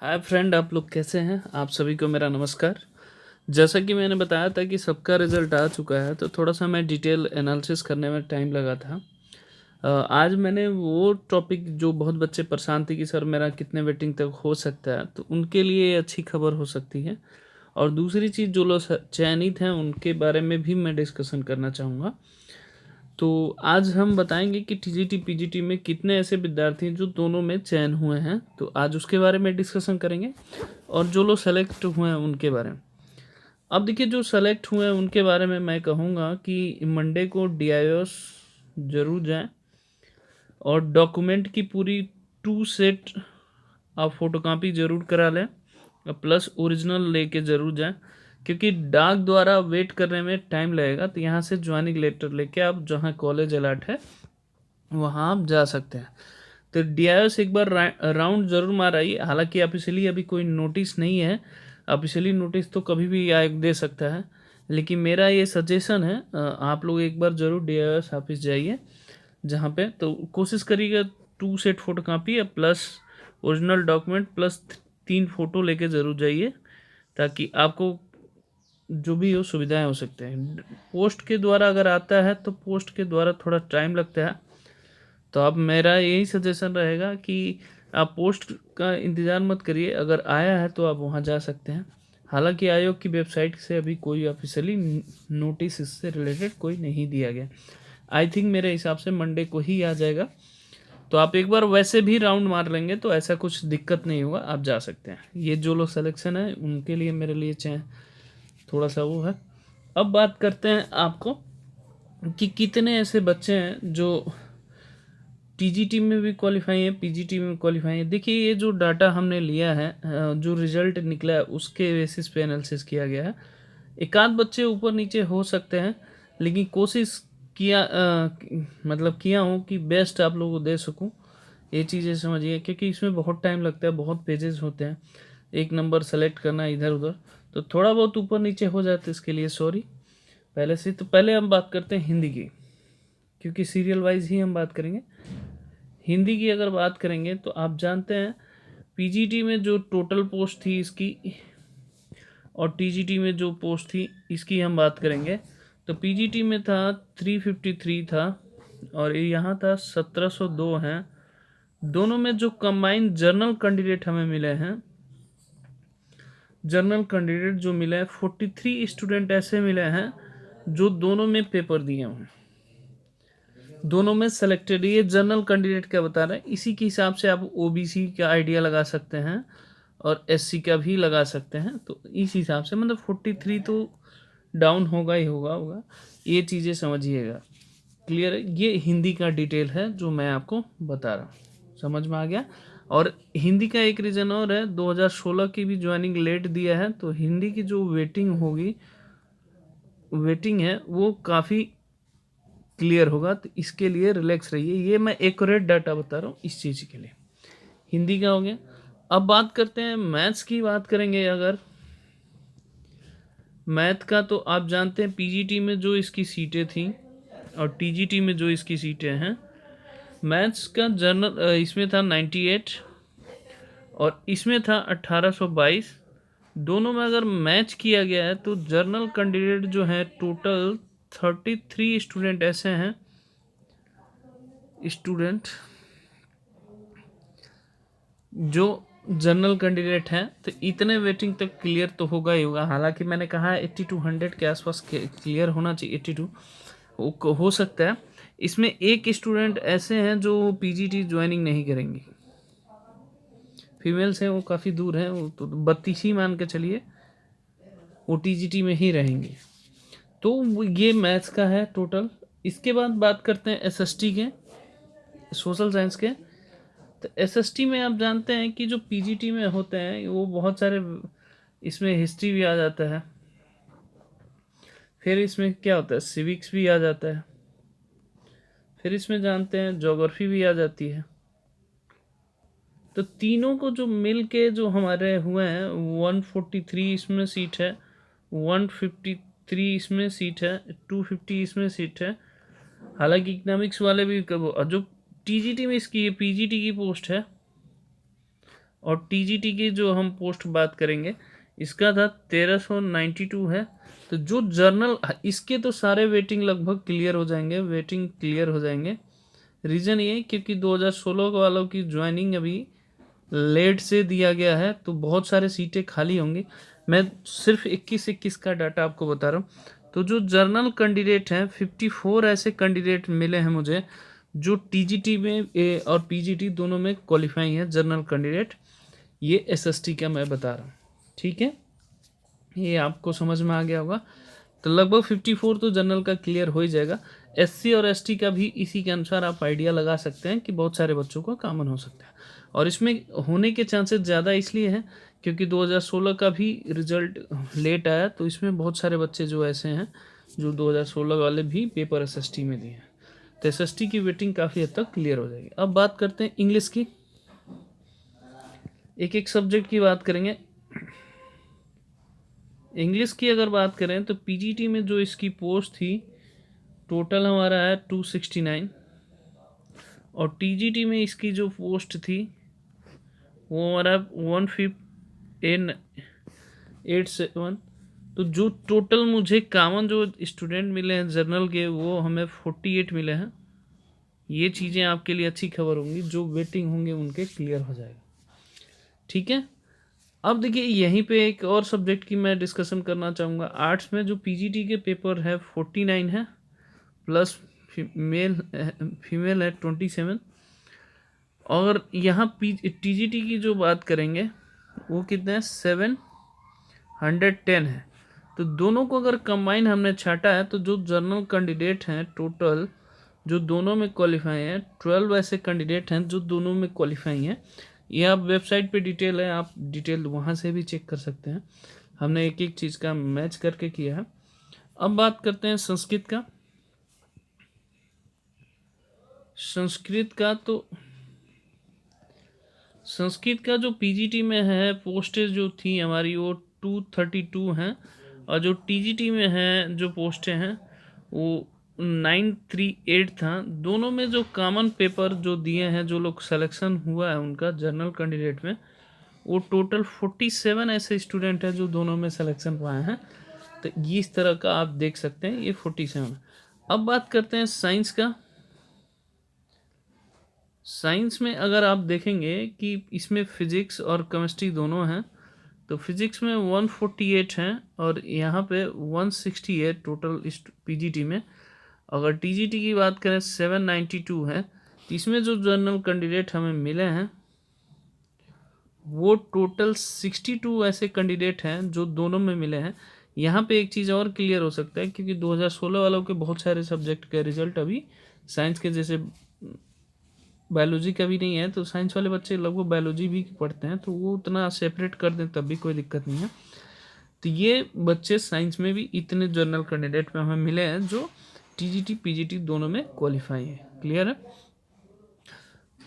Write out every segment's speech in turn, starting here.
Hi friend, आप लोग कैसे हैं? आप सभी को मेरा नमस्कार। जैसा कि मैंने बताया था कि सबका रिज़ल्ट आ चुका है, तो थोड़ा-सा मैं डिटेल एनालिसिस करने में टाइम लगा था। आज मैंने वो टॉपिक जो बहुत बच्चे परेशान थे कि सर मेरा कितने वेटिंग तक हो सकता है, तो उनके लिए ये अच्छी खबर हो सकती है। और दूसरी चीज़, जो लोग चयनित हैं उनके बारे में भी मैं डिस्कशन करना चाहूँगा। तो आज हम बताएँगे कि टीजीटी, पीजीटी में कितने ऐसे विद्यार्थी हैं जो दोनों में चयन हुए हैं, तो आज उसके बारे में डिस्कशन करेंगे। और जो लोग सेलेक्ट हुए हैं उनके बारे में। अब देखिए, जो सेलेक्ट हुए हैं उनके बारे में मैं कहूँगा कि मंडे को डीआईओएस ज़रूर जाएँ और डॉक्यूमेंट की पूरी 2 सेट आप फ़ोटोकॉपी ज़रूर करा लें और प्लस ओरिजिनल लेके ज़रूर जाएँ, क्योंकि डाक द्वारा वेट करने में टाइम लगेगा। तो यहाँ से जॉइनिंग लेटर लेके आप जहाँ कॉलेज अलॉट है वहाँ आप जा सकते हैं। तो डीआईएस एक बार राउंड ज़रूर मार आइए। हालाँकि ऑफ़िशियली अभी कोई नोटिस नहीं है। ऑफ़िशियली नोटिस तो कभी भी आयोग दे सकता है। लेकिन मेरा ये सजेशन है, आप लोग एक बार ज़रूर डीआईएस ऑफ़िस जाइए, जहाँ पे तो कोशिश करिएगा 2 सेट फ़ोटोकॉपी या plus original document plus 3 photo लेके ज़रूर जाइए, ताकि आपको जो भी हो सुविधाएँ हो सकते हैं। पोस्ट के द्वारा अगर आता है तो पोस्ट के द्वारा थोड़ा टाइम लगता है। तो अब मेरा यही सजेशन रहेगा कि आप पोस्ट का इंतज़ार मत करिए, अगर आया है तो आप वहाँ जा सकते हैं। हालाँकि आयोग की वेबसाइट से अभी कोई ऑफ़िशियली नोटिस इससे रिलेटेड कोई नहीं दिया गया। आई थिंक मेरे हिसाब से मंडे को ही आ जाएगा। तो आप एक बार वैसे भी राउंड मार लेंगे तो ऐसा कुछ दिक्कत नहीं होगा, आप जा सकते हैं। ये जो लोग सिलेक्शन है उनके लिए मेरे लिए चाहे थोड़ा-सा वो है। अब बात करते हैं आपको कि कितने ऐसे बच्चे हैं जो टीजीटी में भी क्वालिफाई है, पीजीटी में क्वालिफाई है। देखिए, ये जो डाटा हमने लिया है, जो रिजल्ट निकला है उसके बेसिस पे एनालिसिस किया गया है। एक आध बच्चे ऊपर नीचे हो सकते हैं, लेकिन कोशिश किया हूँ कि बेस्ट आप लोगों को दे सकूँ। ये चीज़ें समझिए, क्योंकि इसमें बहुत टाइम लगता है, बहुत पेजेस होते हैं, एक नंबर सेलेक्ट करना इधर उधर, तो थोड़ा बहुत ऊपर नीचे हो जाता है, इसके लिए सॉरी पहले से। तो पहले हम बात करते हैं हिंदी की, क्योंकि सीरियल वाइज ही हम बात करेंगे। हिंदी की अगर बात करेंगे तो आप जानते हैं पीजीटी में जो टोटल पोस्ट थी इसकी और टीजीटी में जो पोस्ट थी इसकी हम बात करेंगे। तो पीजीटी में था 353 था और यहाँ था 1702 हैं। दोनों में जो कंबाइंड जर्नल कैंडिडेट हमें मिले हैं, जर्नल कैंडिडेट जो मिले हैं 43 स्टूडेंट ऐसे मिले हैं जो दोनों में पेपर दिए हैं, दोनों में सेलेक्टेड। ये जनरल कैंडिडेट क्या बता रहा है, इसी के हिसाब से आप ओबीसी का आइडिया लगा सकते हैं और एससी का भी लगा सकते हैं। तो इस हिसाब से मतलब 43 तो डाउन होगा ही होगा। ये चीज़ें समझिएगा। क्लियर है? ये हिंदी का डिटेल है जो मैं आपको बता रहा हूँ, समझ में आ गया। और हिंदी का एक रीज़न और है, 2016 की भी ज्वाइनिंग लेट दिया है, तो हिंदी की जो वेटिंग है वो काफ़ी क्लियर होगा। तो इसके लिए रिलैक्स रहिए। ये मैं एक्यूरेट डाटा बता रहा हूँ इस चीज़ के लिए। हिंदी का हो गया। अब बात करते हैं मैथ्स की। बात करेंगे अगर मैथ का, तो आप जानते हैं पीजीटी में जो इसकी सीटें थी और टीजीटी में जो इसकी सीटें हैं, मैथ्स का जनरल इसमें था 98 और इसमें था 1822। दोनों में अगर मैच किया गया है तो जर्नल कैंडिडेट जो है टोटल 33 स्टूडेंट ऐसे हैं, स्टूडेंट जो जनरल कैंडिडेट हैं। तो इतने वेटिंग तक क्लियर तो होगा ही होगा। हालांकि मैंने कहा है 80 to 100 के आसपास क्लियर होना चाहिए। 82 हो सकता है। इसमें एक स्टूडेंट ऐसे हैं जो पीजीटी ज्वाइनिंग नहीं करेंगे, फीमेल्स हैं, वो काफ़ी दूर हैं, वो तो 32 ही मान के चलिए, वो टीजीटी में ही रहेंगे। तो ये मैथ्स का है टोटल। इसके बाद बात करते हैं एसएसटी के, सोशल साइंस के। तो एसएसटी में आप जानते हैं कि जो पीजीटी में होते हैं वो बहुत सारे, इसमें हिस्ट्री भी आ जाता है, फिर इसमें क्या होता है सिविक्स भी आ जाता है, फिर इसमें जानते हैं ज्योग्राफी भी आ जाती है। तो तीनों को जो मिल के जो हमारे हुए हैं 143 इसमें सीट है, 153 इसमें सीट है, 250 इसमें सीट है। हालांकि इकोनॉमिक्स वाले भी जो टीजीटी में इसकी पीजीटी की पोस्ट है और टीजीटी की जो हम पोस्ट बात करेंगे इसका था 1392 है। तो जो जर्नल इसके तो सारे वेटिंग लगभग क्लियर हो जाएंगे, वेटिंग क्लियर हो जाएंगे। रीज़न ये क्योंकि 2016 वालों की ज्वाइनिंग अभी लेट से दिया गया है, तो बहुत सारे सीटें खाली होंगी। मैं सिर्फ 21 का डाटा आपको बता रहा हूँ। तो जो जर्नल कैंडिडेट हैं 54 ऐसे कैंडिडेट मिले हैं मुझे जो टीजीटी में और पीजीटी दोनों में क्वालिफाई है जर्नल कैंडिडेट। ये एसएसटी का मैं बता रहा हूँ, ठीक है, ये आपको समझ में आ गया होगा। तो लगभग 54 तो जनरल का क्लियर हो ही जाएगा। एससी और एसटी का भी इसी के अनुसार आप आइडिया लगा सकते हैं कि बहुत सारे बच्चों को कॉमन हो सकता है, और इसमें होने के चांसेस ज़्यादा इसलिए हैं क्योंकि 2016 का भी रिजल्ट लेट आया, तो इसमें बहुत सारे बच्चे जो ऐसे हैं जो 2016 वाले भी पेपर एसएसटी में दिए हैं। तो एसएसटी की वेटिंग काफ़ी हद तक क्लियर हो जाएगी। अब बात करते हैं इंग्लिश की, एक एक सब्जेक्ट की बात करेंगे। इंग्लिश की अगर बात करें तो पीजीटी में जो इसकी पोस्ट थी टोटल हमारा है 269, और टीजीटी में इसकी जो पोस्ट थी वो हमारा 1587। तो जो टोटल मुझे कॉमन जो स्टूडेंट मिले हैं जर्नल के वो हमें 48 मिले हैं। ये चीज़ें आपके लिए अच्छी खबर होंगी, जो वेटिंग होंगे उनके क्लियर हो जाएगा, ठीक है। अब देखिए यहीं पे एक और सब्जेक्ट की मैं डिस्कशन करना चाहूँगा। आर्ट्स में जो पीजीटी के पेपर है 49 है, प्लस फीमेल है 27। और यहाँ टीजीटी की जो बात करेंगे वो कितने हैं 710 है। तो दोनों को अगर कंबाइन हमने छाटा है तो जो जर्नल कैंडिडेट हैं टोटल जो दोनों में क्वालिफाई हैं 12 ऐसे कैंडिडेट हैं जो दोनों में क्वालिफाई हैं। ये आप वेबसाइट पे डिटेल है, आप डिटेल वहाँ से भी चेक कर सकते हैं। हमने एक एक चीज़ का मैच करके किया है। अब बात करते हैं संस्कृत का। तो संस्कृत का जो पीजीटी में है पोस्टेज जो थी हमारी वो 232 हैं, और जो टीजीटी में है जो पोस्टें हैं वो 938 था। दोनों में जो कॉमन पेपर जो दिए हैं, जो लोग सिलेक्शन हुआ है उनका जनरल कैंडिडेट में, वो टोटल 47 ऐसे स्टूडेंट हैं जो दोनों में सिलेक्शन पाए हैं। तो ये इस तरह का आप देख सकते हैं, ये 47। अब बात करते हैं साइंस का। साइंस में अगर आप देखेंगे कि इसमें फिजिक्स और केमिस्ट्री दोनों हैं, तो फिजिक्स में 148 हैं और यहाँ पे 168 टोटल इस पीजीटी में। अगर टीजीटी की बात करें 792 है। तो इसमें जो जनरल कैंडिडेट हमें मिले हैं वो टोटल 62 ऐसे कैंडिडेट हैं जो दोनों में मिले हैं। यहाँ पे एक चीज़ और क्लियर हो सकता है क्योंकि 2016 वालों के बहुत सारे सब्जेक्ट के रिजल्ट अभी साइंस के जैसे बायोलॉजी का भी नहीं है, तो साइंस वाले बच्चे लगभग बायोलॉजी भी पढ़ते हैं, तो वो उतना सेपरेट कर दें तब भी कोई दिक्कत नहीं है। तो ये बच्चे साइंस में भी इतने जनरल कैंडिडेट में हमें मिले हैं जो टीजीटी पीजीटी दोनों में क्वालिफाई है। क्लियर है।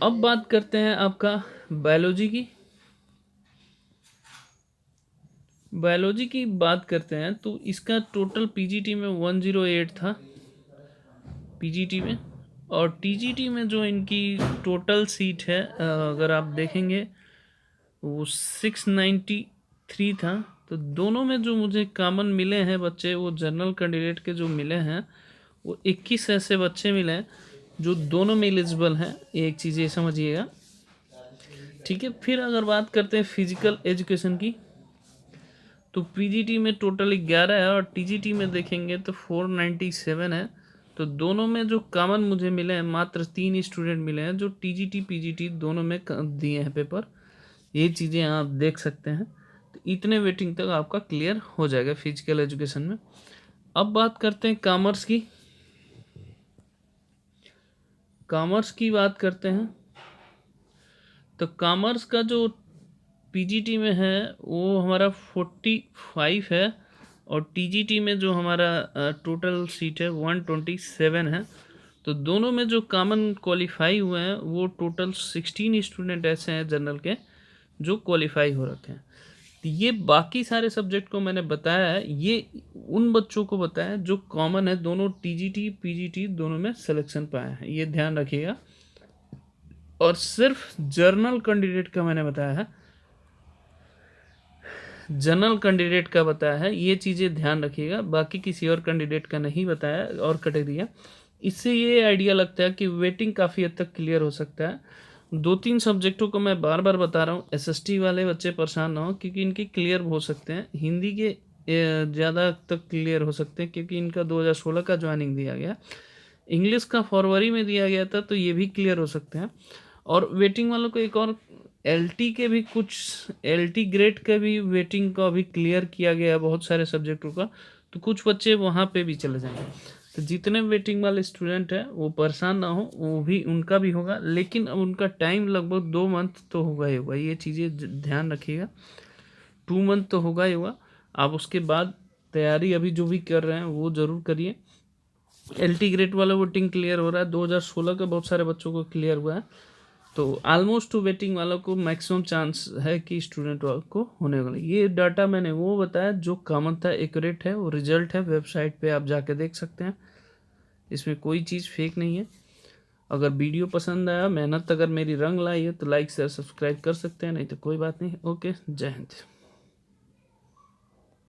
अब बात करते हैं आपका बायोलॉजी की। बायोलॉजी की बात करते हैं तो इसका टोटल पीजीटी में 108 था पीजीटी में, और टीजीटी में जो इनकी टोटल सीट है अगर आप देखेंगे वो 693 था। तो दोनों में जो मुझे कॉमन मिले हैं बच्चे वो जनरल कैंडिडेट के जो मिले हैं वो 21 ऐसे बच्चे मिले हैं जो दोनों में एलिजिबल हैं। एक चीज़ ये समझिएगा, ठीक है। फिर अगर बात करते हैं फिजिकल एजुकेशन की, तो पीजीटी में टोटल 11 है और टीजीटी में देखेंगे तो 497 है। तो दोनों में जो कॉमन मुझे मिले हैं मात्र 3 स्टूडेंट मिले हैं जो टीजीटी पीजीटी दोनों में दिए हैं पेपर। ये चीज़ें आप देख सकते हैं। तो इतने वेटिंग तक आपका क्लियर हो जाएगा फिजिकल एजुकेशन में। अब बात करते हैं कॉमर्स की। कॉमर्स की बात करते हैं तो कॉमर्स का जो पीजीटी में है वो हमारा 45 है, और टीजीटी में जो हमारा टोटल सीट है 127 है। तो दोनों में जो कॉमन क्वालिफाई हुए हैं वो टोटल 16 स्टूडेंट ऐसे हैं जनरल के जो क्वालिफाई हो रखे हैं। तो ये बाकी सारे सब्जेक्ट को मैंने बताया है, ये उन बच्चों को बताया जो कॉमन है, दोनों टीजीटी पीजीटी दोनों में सिलेक्शन पाए हैं, ये ध्यान रखिएगा। और सिर्फ जर्नल कैंडिडेट का मैंने बताया है, जनरल कैंडिडेट का बताया है, ये चीज़ें ध्यान रखिएगा, बाकी किसी और कैंडिडेट का नहीं बताया और कैटेगरी। इससे ये आइडिया लगता है कि वेटिंग काफ़ी हद तक क्लियर हो सकता है। 2-3 सब्जेक्टों को मैं बार-बार बता रहा हूँ, एसएसटी वाले बच्चे परेशान ना हो, क्योंकि इनके क्लियर हो सकते हैं। हिंदी के ज़्यादा तक क्लियर हो सकते हैं, क्योंकि इनका 2016 का जॉइनिंग दिया गया। इंग्लिश का फरवरी में दिया गया था, तो ये भी क्लियर हो सकते हैं। और वेटिंग वालों को एक और एलटी के भी कुछ, एलटी ग्रेड का भी वेटिंग का भी क्लियर किया गया है बहुत सारे सब्जेक्टों का, तो कुछ बच्चे वहाँ पे भी चले जाएंगे। तो जितने वेटिंग वाले स्टूडेंट हैं वो परेशान ना हो, वो भी उनका भी होगा, लेकिन अब उनका टाइम लगभग 2 मंथ तो होगा ही होगा, ये चीज़ें ध्यान रखिएगा। 2 मंथ तो होगा ही होगा। आप उसके बाद तैयारी अभी जो भी कर रहे हैं वो ज़रूर करिए। एलटी ग्रेड वाला वोटिंग क्लियर हो रहा है, 2016 का बहुत सारे बच्चों को क्लियर हुआ है, तो ऑलमोस्ट वेटिंग वालों को मैक्सिमम चांस है कि स्टूडेंट को होने वाला। ये डाटा मैंने वो बताया जो कॉमन था, एक्यूरेट है, वो रिजल्ट है, वेबसाइट पे आप जाके देख सकते हैं, इसमें कोई चीज़ फेक नहीं है। अगर वीडियो पसंद आया, मेहनत अगर मेरी रंग लाई है, तो लाइक शेयर सब्सक्राइब कर सकते हैं, नहीं तो कोई बात नहीं। ओके, जय हिंद।